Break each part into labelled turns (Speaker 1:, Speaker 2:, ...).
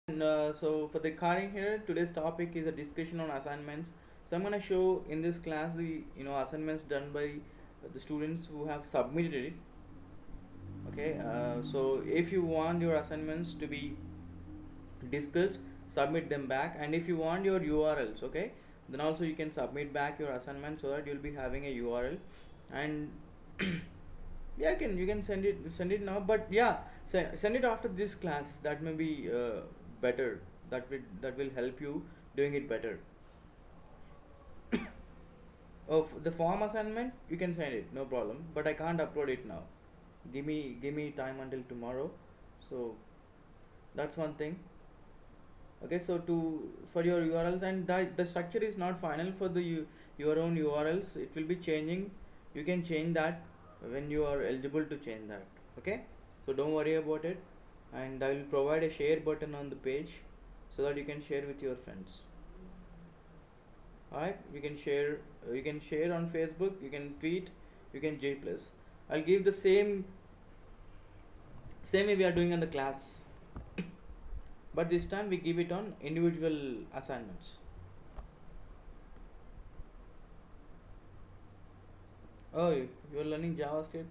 Speaker 1: So for the carding here, today's topic is a discussion on assignments. So I'm gonna show in this class the assignments done by the students who have submitted it. Okay, so if you want your assignments to be discussed, submit them back, and if you want your URLs, okay, then also you can submit back your assignment so that you'll be having a URL, and yeah, you can send it now, but yeah, send it after this class. That may be better. That will help you doing it better. Oh, the form assignment you can send it, no problem, but I can't upload it now. Give me time until tomorrow. So that's one thing. Okay, so to for your URLs, and the structure is not final for your own URLs. It will be changing. You can change that when you are eligible to change that. Okay, so don't worry about it, and I will provide a share button on the page so that you can share with your friends. Alright, you can share on Facebook, you can tweet, you can J plus. I'll give the same way we are doing in the class, but this time we give it on individual assignments. Oh, you're learning JavaScript.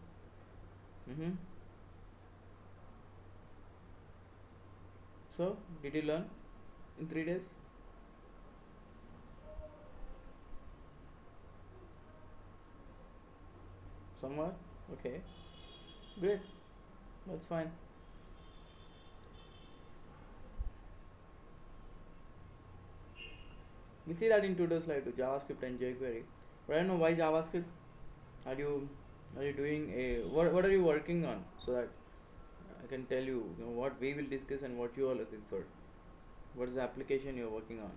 Speaker 1: Mm-hmm. So did you learn in 3 days? Somewhat. Okay, great. That's fine. We see that in today's live to JavaScript and jQuery. But I don't know why JavaScript. Are you are you doing a what are you working on so that I can tell you, what we will discuss and what you are looking for. What is the application you're working on?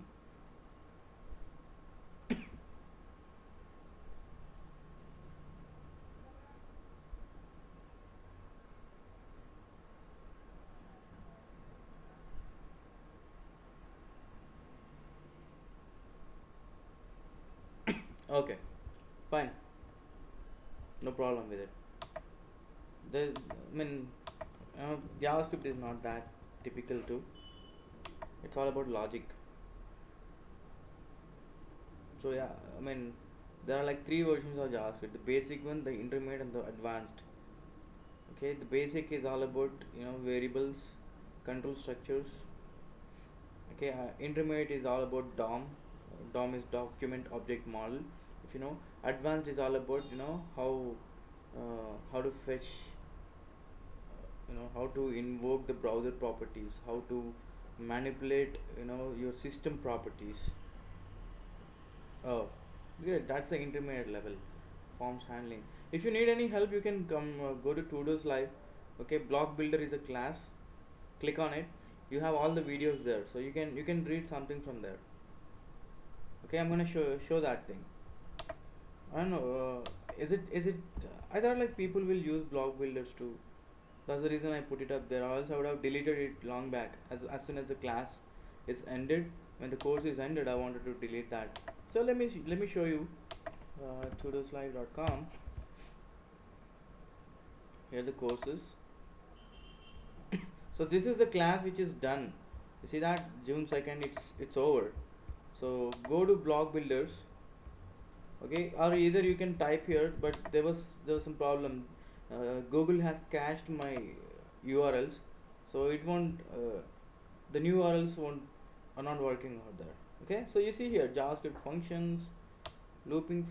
Speaker 1: Okay, fine, no problem with it. I mean, JavaScript is not that typical too. It's all about logic. So yeah, I mean, there are like three versions of JavaScript: the basic one, the intermediate, and the advanced. Okay, the basic is all about variables, control structures. Okay, intermediate is all about DOM. DOM is document object model. If you know, advanced is all about how to fetch, how to invoke the browser properties, how to manipulate your system properties. Oh, good. That's the intermediate level, forms handling. If you need any help, you can come go to Todos Live. Okay, Block Builder is a class. Click on it. You have all the videos there, so you can read something from there. Okay, I'm gonna show that thing. I don't know. Is it? I thought like people will use Block Builders too. That's the reason I put it up there. Or else I would have deleted it long back. As soon as the class is ended, when the course is ended, I wanted to delete that. So let me show you tudoslive.com. Here the courses. So this is the class which is done. You see that June 2nd, it's over. So go to Block Builders. Okay, or either you can type here, but there was some problem. Google has cached my URLs, so it won't. The new URLs won't are not working out there. Okay, so you see here JavaScript functions, looping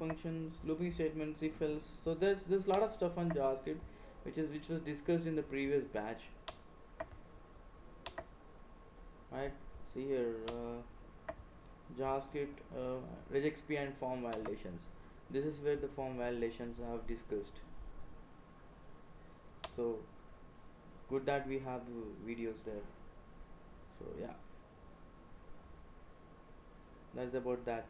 Speaker 1: statements, if else. So there's a lot of stuff on JavaScript, which was discussed in the previous batch. Right? See here. JavaScript, regexp and form validations. This is where the form validations I have discussed. So good that we have the videos there. So yeah, that's about that.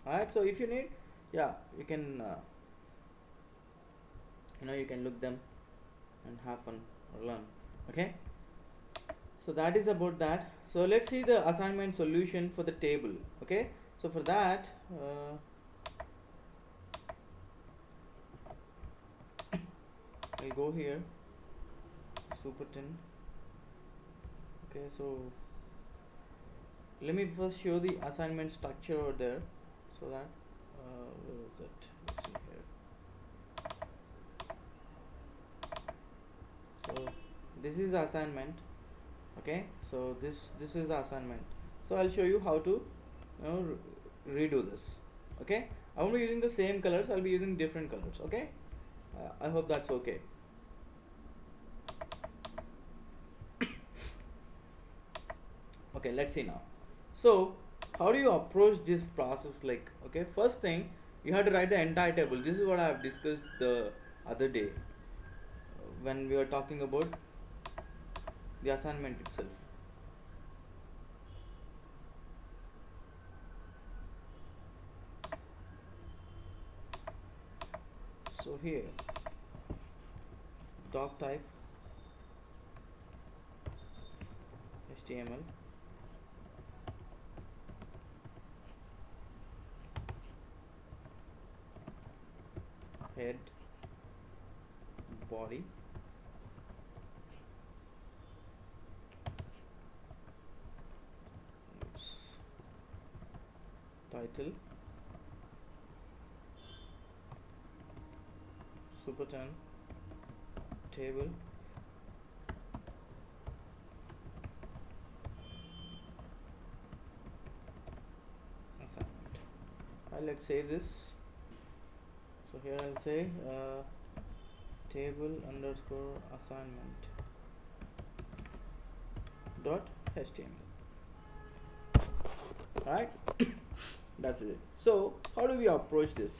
Speaker 1: Alright, so if you need, yeah, you can you can look them and have fun or learn. Okay, so that is about that. So let's see the assignment solution for the table. Okay, so for that I'll go here, super 10. Okay, so let me first show the assignment structure over there, so that where is it? Let's see here. So this is the assignment. Okay, so this is the assignment. So I'll show you how to redo this. Okay, I won't be using the same colors, I'll be using different colors. Okay, I hope that's okay. Okay, let's see now. So how do you approach this process? Like, okay, first thing, you have to write the entire table. This is what I have discussed the other day when we were talking about the assignment itself. So here, doc type HTML, head, body, title, superton, table, assignment. Let's save this. So here I'll say table underscore assignment dot HTML. Right? That's it. So how do we approach this?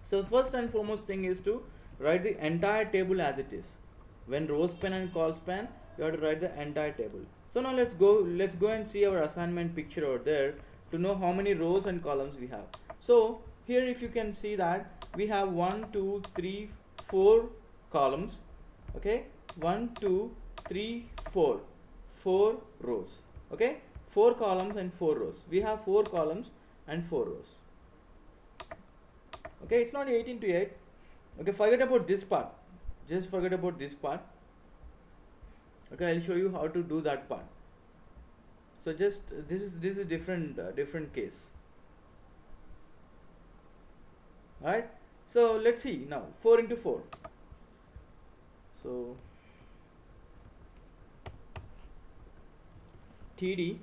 Speaker 1: So first and foremost thing is to write the entire table as it is. When row span and col span, you have to write the entire table. So now let's go and see our assignment picture over there to know how many rows and columns we have. So here if you can see that we have 1 2 3 4 columns. Okay, 1 2 3 4 4 rows. Okay, 4 columns and 4 rows. We have 4 columns and 4 rows. Okay, it's not 18 to 8. Okay, forget about this part, just forget about this part. Okay, I'll show you how to do that part. So just this is different case. Alright, so let's see now 4 into 4. So TD,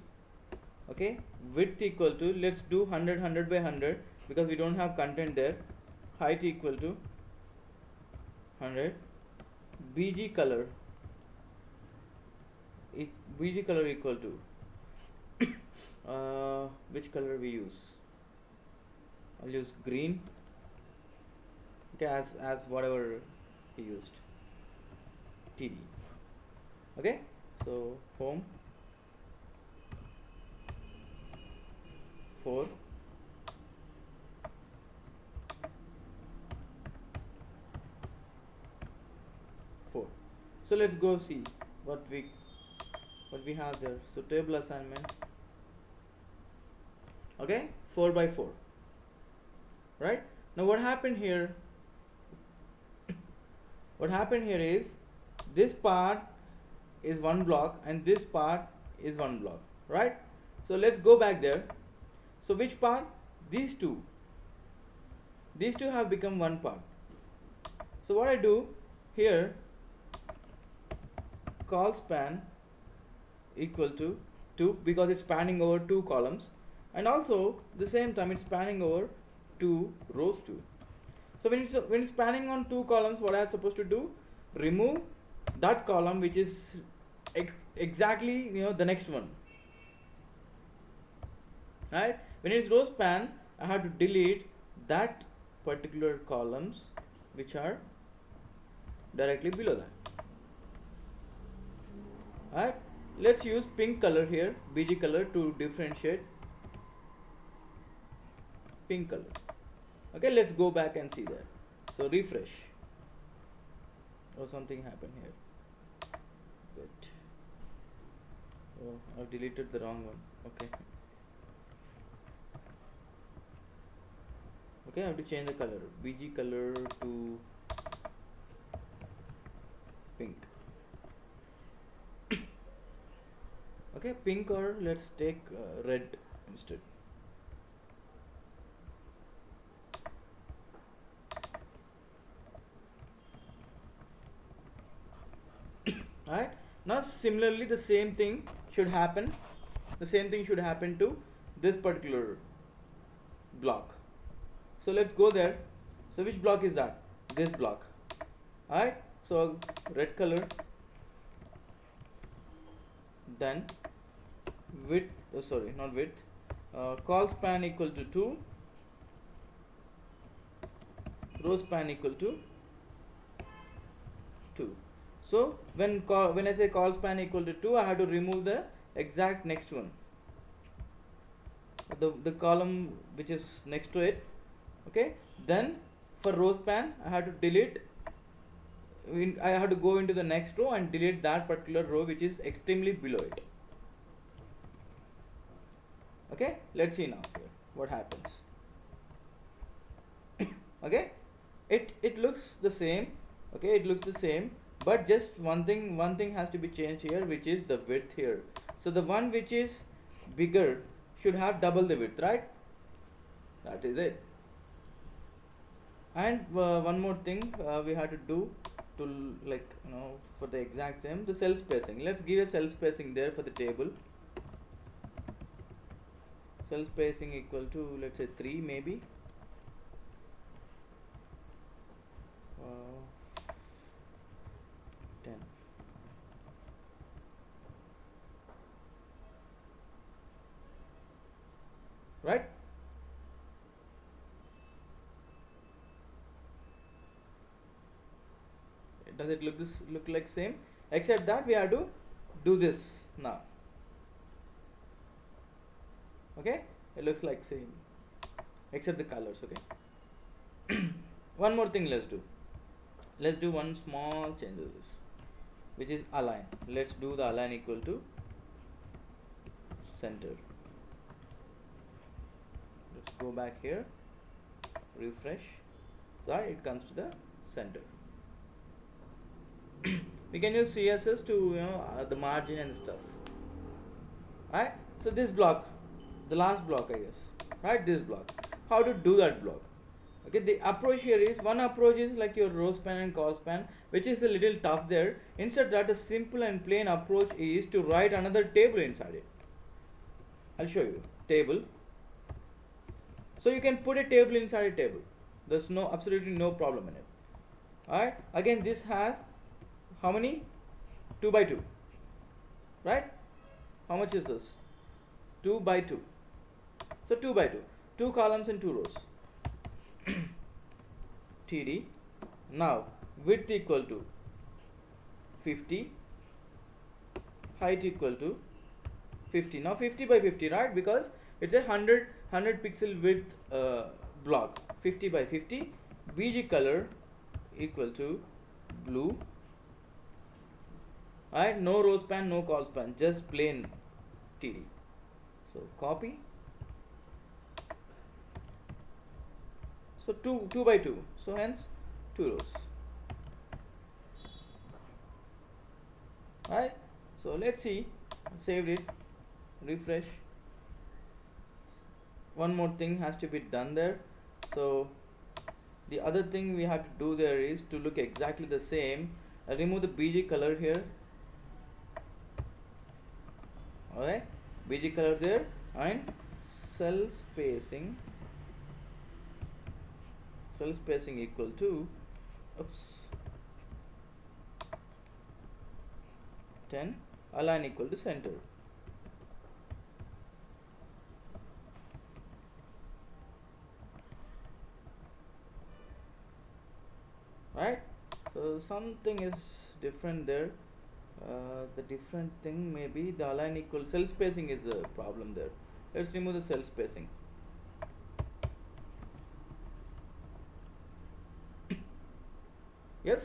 Speaker 1: okay, width equal to, let's do 100 by 100 because we don't have content there. Height equal to 100. BG color equal to which color we use? I'll use green. Okay, as whatever he used. TD. Okay, so home 4. So let's go see what we have there. So table assignment. Okay, 4 by 4. Right? Now what happened here? What happened here is this part is one block and this part is one block. Right? So let's go back there. So which part? These two. These two have become one part. So what I do here, col span equal to 2 because it's spanning over 2 columns, and also the same time it's spanning over 2 rows too. So when it's spanning on 2 columns, what I am supposed to do? Remove that column which is exactly the next one. Right? When it's row span, I have to delete that particular columns which are directly below that. Alright, let's use pink color here, BG color, to differentiate pink color. Okay, let's go back and see that. So refresh. Oh, something happened here. Wait. Oh, I've deleted the wrong one. Okay. Okay, I have to change the color. BG color to pink. Okay, pink, or let's take red instead. Right, now similarly the same thing should happen, to this particular block. So let's go there. So which block is that? This block. Alright, so red color, then width, sorry, not width, call span equal to 2, row span equal to 2. So when I say call span equal to 2, I have to remove the exact next one, the column which is next to it. Okay, then for row span I have to delete, I have to go into the next row and delete that particular row which is extremely below it. Okay, let's see now here what happens. Okay, it looks the same. Okay, it looks the same, but just one thing has to be changed here, which is the width here. So the one which is bigger should have double the width, right? That is it. And one more thing we have to do to, like, for the exact same, the cell spacing. Let's give a cell spacing there for the table. Cell spacing equal to, let's say, 3 maybe. 10. Right? Does it look like same? Except that we have to do this now. Okay, it looks like same except the colors. Okay. One more thing, let's do one small change to this, which is align. Let's do the align equal to center. Let's go back here, refresh, so it comes to the center. We can use CSS to the margin and stuff. Right, so this block, the last block, I guess, right, this block, how to do that block. Okay, the approach here is, one approach is like your row span and call span, which is a little tough there. Instead that, a simple and plain approach is to write another table inside it. I'll show you table. So you can put a table inside a table, there's absolutely no problem in it. Alright, again this has how many? 2 by 2, right? How much is this? 2 by 2. So 2 by 2, 2 columns and 2 rows. TD. Now width equal to 50, height equal to 50. Now 50 by 50, right? Because it's a 100 pixel width block. 50 by 50. BG color equal to blue. Alright, no row span, no call span, just plain TD. So copy. So 2 by 2. So hence 2 rows. Alright. So let's see. Saved it. Refresh. One more thing has to be done there. So the other thing we have to do there is to look exactly the same. Remove the BG color here. Alright, BG color there, and cell spacing equal to 10, align equal to center. Right, so something is different there. The different thing may be the align equal, cell spacing is a problem there. Let's remove the cell spacing. Yes,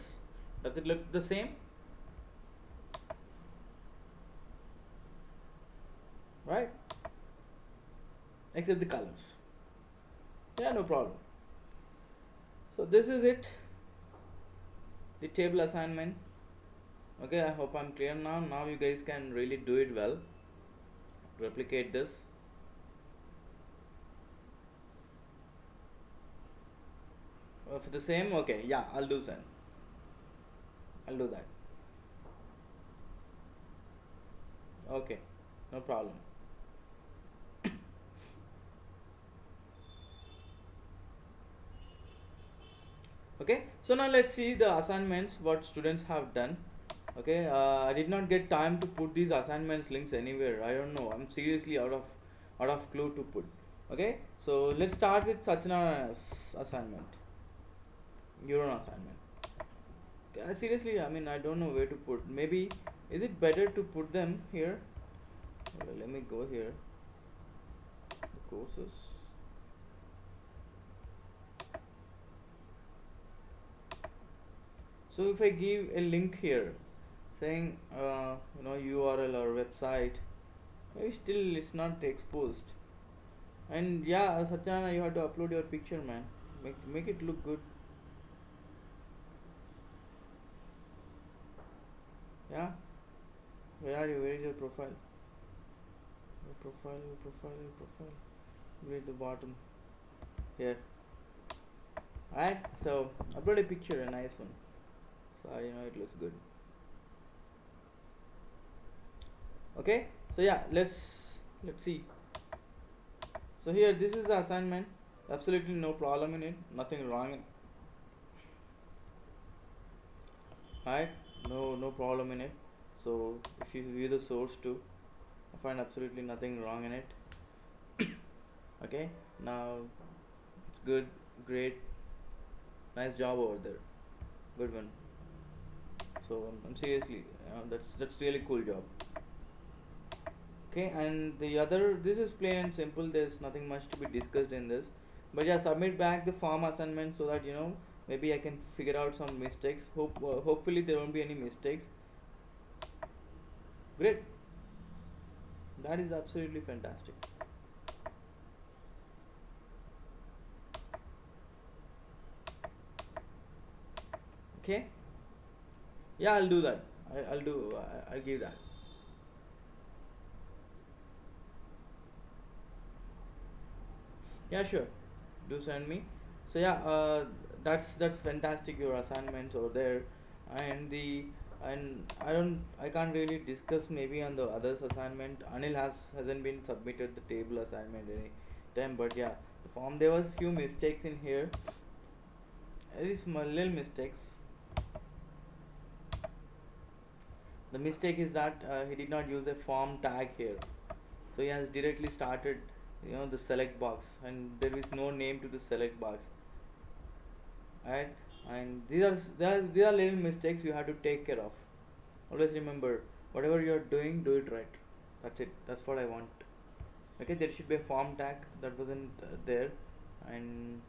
Speaker 1: does it look the same? Right, except the colors. Yeah, no problem. So this is it, the table assignment. Okay, I hope I'm clear now. Now you guys can really do it well. replicate this. For the same, okay, yeah, I'll do that. Okay, no problem. Okay, so now let's see the assignments what students have done. Okay, I did not get time to put these assignments links anywhere. I don't know, I'm seriously out of clue to put. Okay, so let's start with Sachina's assignment, your own assignment. Seriously, I mean, I don't know where to put. Maybe is it better to put them here? Well, let me go here, the courses. So if I give a link here saying URL or website, maybe still it's not exposed. And yeah, Satyana, you have to upload your picture, man. Make it look good. Yeah, where are you? Where is your profile? Your profile. Where at the bottom here. Alright, so upload a picture, a nice one, so it looks good. Okay, so yeah, let's see. So here, this is the assignment. Absolutely no problem in it, nothing wrong in. Right, no problem in it. So if you view the source too, I find absolutely nothing wrong in it. Okay, now it's good, great, nice job over there, good one. So I'm seriously, that's really cool job. Okay, and the other, this is plain and simple, there's nothing much to be discussed in this. But yeah, submit back the form assignment so that maybe I can figure out some mistakes. Hopefully there won't be any mistakes. Great, that is absolutely fantastic. Okay, yeah, I'll do that. I'll give that. Yeah, sure, do send me. So yeah, that's fantastic, your assignments over there. And the and I can't really discuss maybe on the others assignment. Anil hasn't been submitted the table assignment any time, but yeah, the form, there was few mistakes in here, very small little mistakes. The mistake is that he did not use a form tag here, so he has directly started the select box, and there is no name to the select box. Right, and these are little mistakes you have to take care of. Always remember, whatever you are doing, do it right. That's it, that's what I want. Okay, there should be a form tag that wasn't there. And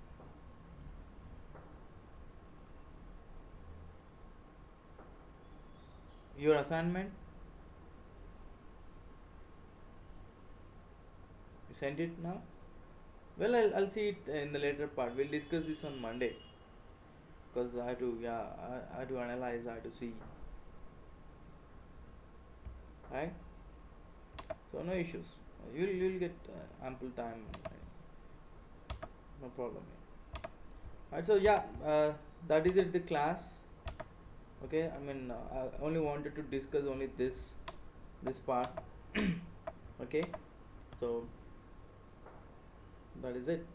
Speaker 1: your assignment, you sent it now. Well, I'll see it in the later part. We'll discuss this on Monday, because I have to, yeah, I have to analyze, I have to see. Right, so no issues. You'll get ample time. No problem. Right, so yeah, that is it, the class. Okay, I mean, I only wanted to discuss only this part. Okay, so that is it.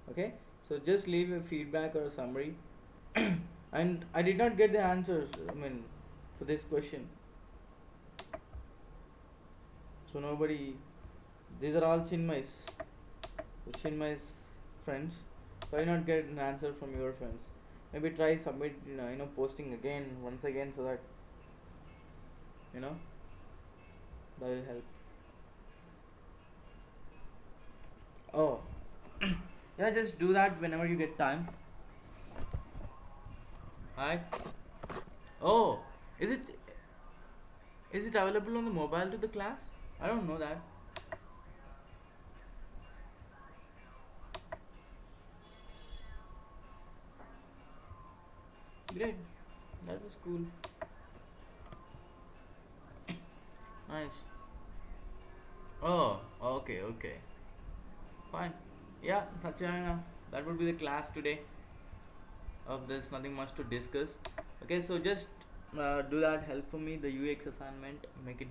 Speaker 1: Okay, so just leave a feedback or a summary. And I did not get the answers, I mean, for this question. So nobody, these are all Chinmay's friends. So I did not get an answer from your friends. Maybe try submit, posting again, once again, so that you know that will help. Oh, yeah, just do that whenever you get time. Alright. Oh, is it available on the mobile to the class? I don't know that. Great, that was cool. Nice. Oh, okay, okay. Fine. Yeah, Satyana, that would be the class today. There's nothing much to discuss. Okay, so just do that help for me, the UX assignment, make it,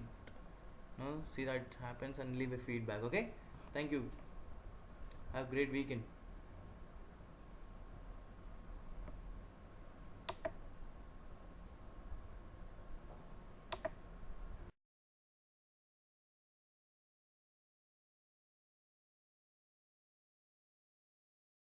Speaker 1: see that it happens and leave a feedback. Okay, thank you. Have a great weekend.